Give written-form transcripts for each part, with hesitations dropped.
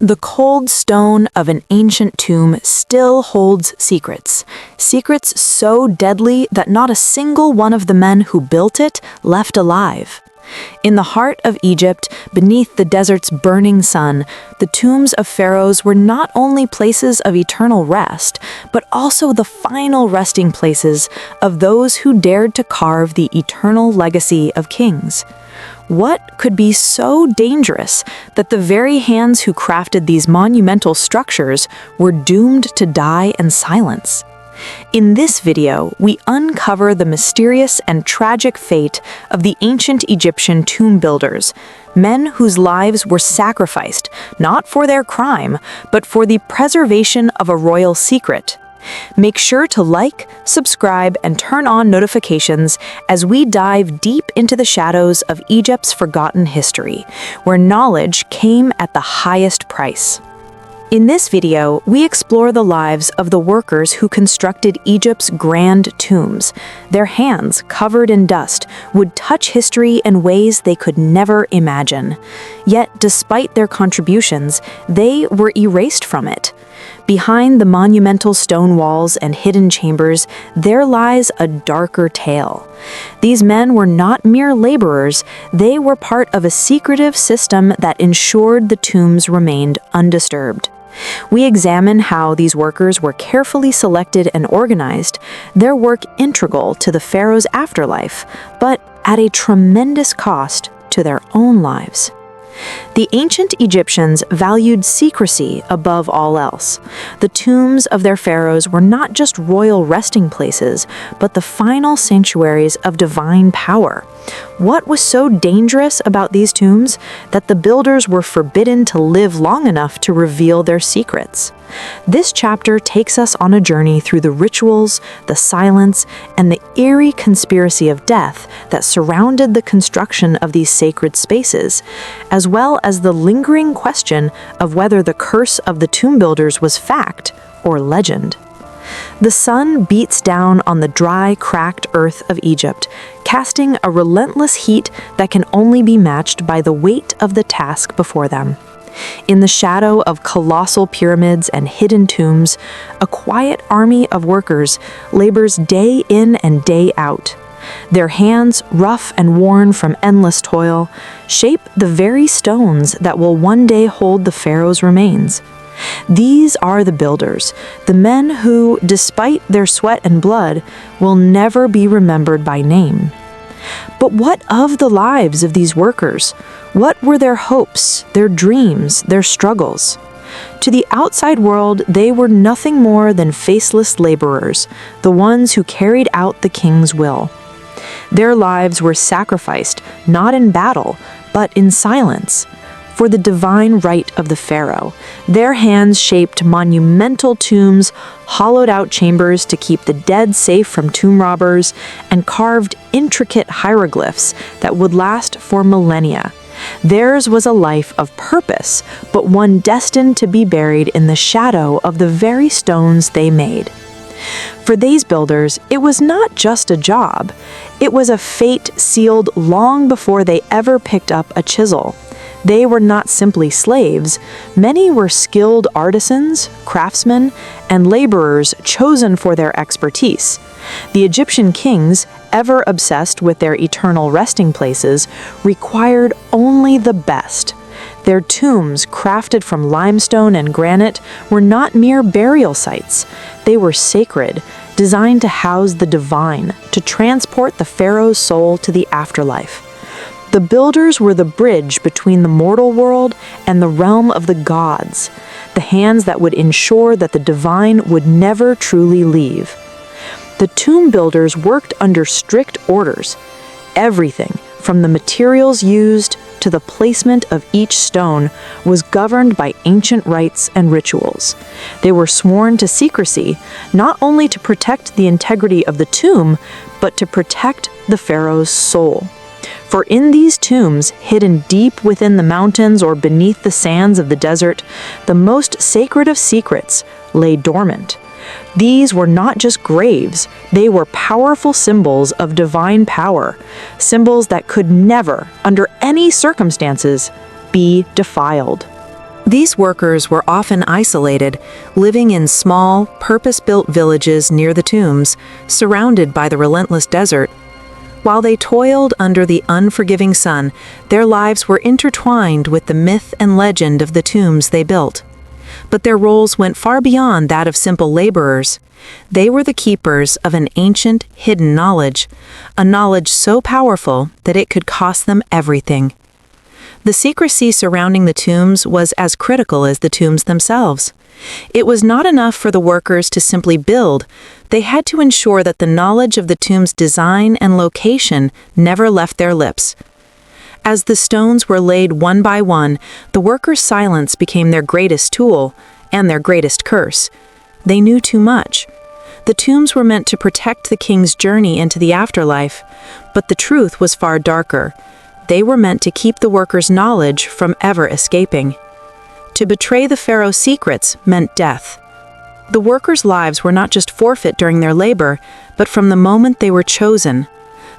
The cold stone of an ancient tomb still holds secrets. Secrets so deadly that not a single one of the men who built it left alive. In the heart of Egypt, beneath the desert's burning sun, the tombs of pharaohs were not only places of eternal rest, but also the final resting places of those who dared to carve the eternal legacy of kings. What could be so dangerous that the very hands who crafted these monumental structures were doomed to die in silence? In this video, we uncover the mysterious and tragic fate of the ancient Egyptian tomb builders, men whose lives were sacrificed not for their crime, but for the preservation of a royal secret. Make sure to like, subscribe, and turn on notifications as we dive deep into the shadows of Egypt's forgotten history, where knowledge came at the highest price. In this video, we explore the lives of the workers who constructed Egypt's grand tombs. Their hands, covered in dust, would touch history in ways they could never imagine. Yet, despite their contributions, they were erased from it. Behind the monumental stone walls and hidden chambers, there lies a darker tale. These men were not mere laborers, they were part of a secretive system that ensured the tombs remained undisturbed. We examine how these workers were carefully selected and organized, their work integral to the pharaoh's afterlife, but at a tremendous cost to their own lives. The ancient Egyptians valued secrecy above all else. The tombs of their pharaohs were not just royal resting places, but the final sanctuaries of divine power. What was so dangerous about these tombs that the builders were forbidden to live long enough to reveal their secrets? This chapter takes us on a journey through the rituals, the silence, and the eerie conspiracy of death that surrounded the construction of these sacred spaces, as well as the lingering question of whether the curse of the tomb builders was fact or legend. The sun beats down on the dry, cracked earth of Egypt, casting a relentless heat that can only be matched by the weight of the task before them. In the shadow of colossal pyramids and hidden tombs, a quiet army of workers labors day in and day out. Their hands, rough and worn from endless toil, shape the very stones that will one day hold the pharaoh's remains. These are the builders, the men who, despite their sweat and blood, will never be remembered by name. But what of the lives of these workers? What were their hopes, their dreams, their struggles? To the outside world, they were nothing more than faceless laborers, the ones who carried out the king's will. Their lives were sacrificed, not in battle, but in silence. For the divine right of the pharaoh, their hands shaped monumental tombs, hollowed out chambers to keep the dead safe from tomb robbers, and carved intricate hieroglyphs that would last for millennia. Theirs was a life of purpose, but one destined to be buried in the shadow of the very stones they made. For these builders, it was not just a job. It was a fate sealed long before they ever picked up a chisel. They were not simply slaves. Many were skilled artisans, craftsmen, and laborers chosen for their expertise. The Egyptian kings, ever obsessed with their eternal resting places, required only the best. Their tombs, crafted from limestone and granite, were not mere burial sites. They were sacred, designed to house the divine, to transport the pharaoh's soul to the afterlife. The builders were the bridge between the mortal world and the realm of the gods, the hands that would ensure that the divine would never truly leave. The tomb builders worked under strict orders. Everything, from the materials used to the placement of each stone, was governed by ancient rites and rituals. They were sworn to secrecy, not only to protect the integrity of the tomb, but to protect the pharaoh's soul. For in these tombs, hidden deep within the mountains or beneath the sands of the desert, the most sacred of secrets lay dormant. These were not just graves, they were powerful symbols of divine power, symbols that could never, under any circumstances, be defiled. These workers were often isolated, living in small, purpose-built villages near the tombs, surrounded by the relentless desert. While they toiled under the unforgiving sun, their lives were intertwined with the myth and legend of the tombs they built. But their roles went far beyond that of simple laborers. They were the keepers of an ancient, hidden knowledge, a knowledge so powerful that it could cost them everything. The secrecy surrounding the tombs was as critical as the tombs themselves. It was not enough for the workers to simply build. They had to ensure that the knowledge of the tomb's design and location never left their lips. As the stones were laid one by one, the workers' silence became their greatest tool and their greatest curse. They knew too much. The tombs were meant to protect the king's journey into the afterlife, but the truth was far darker. They were meant to keep the workers' knowledge from ever escaping. To betray the pharaoh's secrets meant death. The workers' lives were not just forfeit during their labor, but from the moment they were chosen.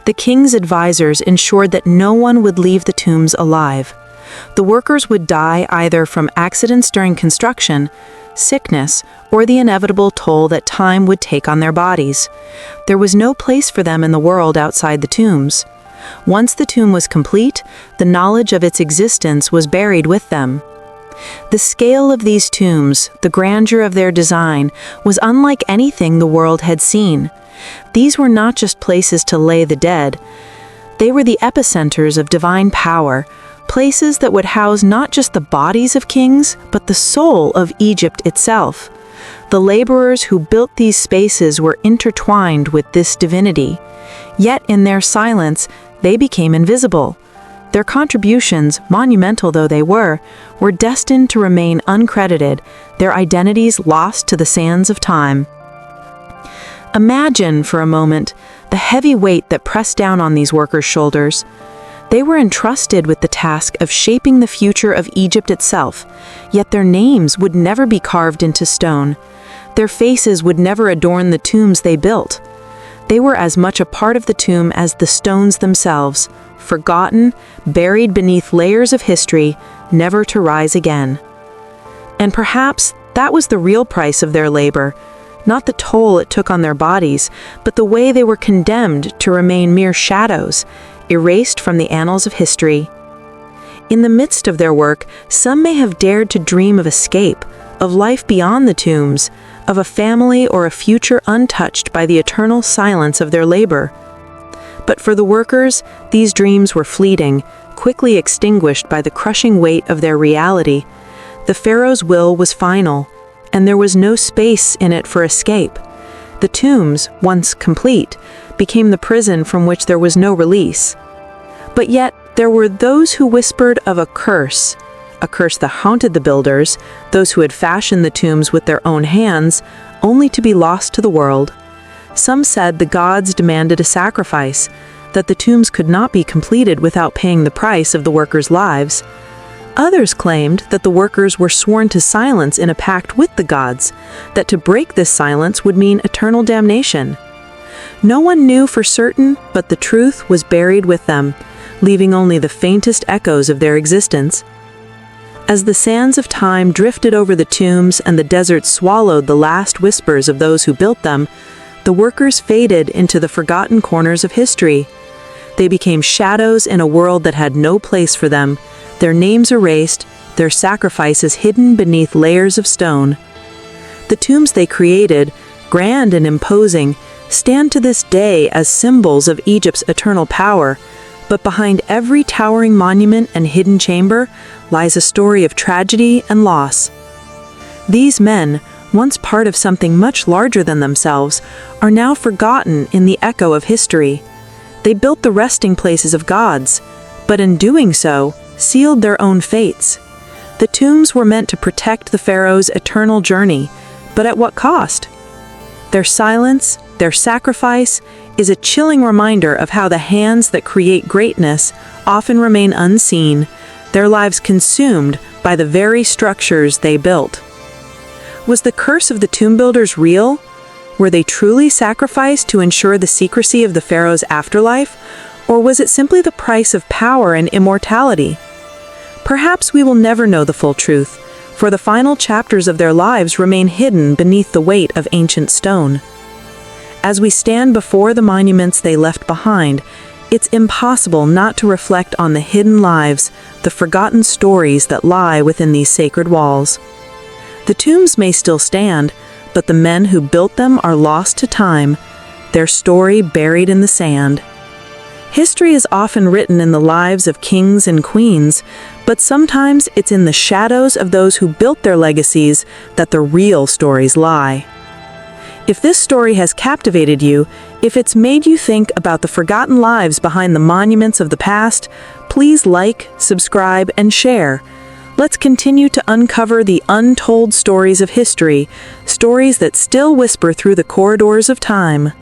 The king's advisors ensured that no one would leave the tombs alive. The workers would die either from accidents during construction, sickness, or the inevitable toll that time would take on their bodies. There was no place for them in the world outside the tombs. Once the tomb was complete, the knowledge of its existence was buried with them. The scale of these tombs, the grandeur of their design, was unlike anything the world had seen. These were not just places to lay the dead. They were the epicenters of divine power, places that would house not just the bodies of kings, but the soul of Egypt itself. The laborers who built these spaces were intertwined with this divinity. Yet in their silence, they became invisible. Their contributions, monumental though they were destined to remain uncredited, their identities lost to the sands of time. Imagine for a moment the heavy weight that pressed down on these workers' shoulders. They were entrusted with the task of shaping the future of Egypt itself, yet their names would never be carved into stone. Their faces would never adorn the tombs they built. They were as much a part of the tomb as the stones themselves, forgotten, buried beneath layers of history, never to rise again. And perhaps that was the real price of their labor, not the toll it took on their bodies, but the way they were condemned to remain mere shadows, erased from the annals of history. In the midst of their work, some may have dared to dream of escape, of life beyond the tombs, of a family or a future untouched by the eternal silence of their labor. But for the workers, these dreams were fleeting, quickly extinguished by the crushing weight of their reality. The pharaoh's will was final, and there was no space in it for escape. The tombs, once complete, became the prison from which there was no release. But yet, there were those who whispered of a curse that haunted the builders, those who had fashioned the tombs with their own hands, only to be lost to the world. Some said the gods demanded a sacrifice, that the tombs could not be completed without paying the price of the workers' lives. Others claimed that the workers were sworn to silence in a pact with the gods, that to break this silence would mean eternal damnation. No one knew for certain, but the truth was buried with them, leaving only the faintest echoes of their existence. As the sands of time drifted over the tombs and the desert swallowed the last whispers of those who built them, the workers faded into the forgotten corners of history. They became shadows in a world that had no place for them, their names erased, their sacrifices hidden beneath layers of stone. The tombs they created, grand and imposing, stand to this day as symbols of Egypt's eternal power, but behind every towering monument and hidden chamber lies a story of tragedy and loss. These men, once part of something much larger than themselves, are now forgotten in the echo of history. They built the resting places of gods, but in doing so, sealed their own fates. The tombs were meant to protect the pharaoh's eternal journey, but at what cost? Their silence, their sacrifice, is a chilling reminder of how the hands that create greatness often remain unseen, their lives consumed by the very structures they built. Was the curse of the tomb builders real? Were they truly sacrificed to ensure the secrecy of the pharaoh's afterlife? Or was it simply the price of power and immortality? Perhaps we will never know the full truth, for the final chapters of their lives remain hidden beneath the weight of ancient stone. As we stand before the monuments they left behind, it's impossible not to reflect on the hidden lives, the forgotten stories that lie within these sacred walls. The tombs may still stand, but the men who built them are lost to time, their story buried in the sand. History is often written in the lives of kings and queens, but sometimes it's in the shadows of those who built their legacies that the real stories lie. If this story has captivated you, if it's made you think about the forgotten lives behind the monuments of the past, please like, subscribe, and share. Let's continue to uncover the untold stories of history, stories that still whisper through the corridors of time.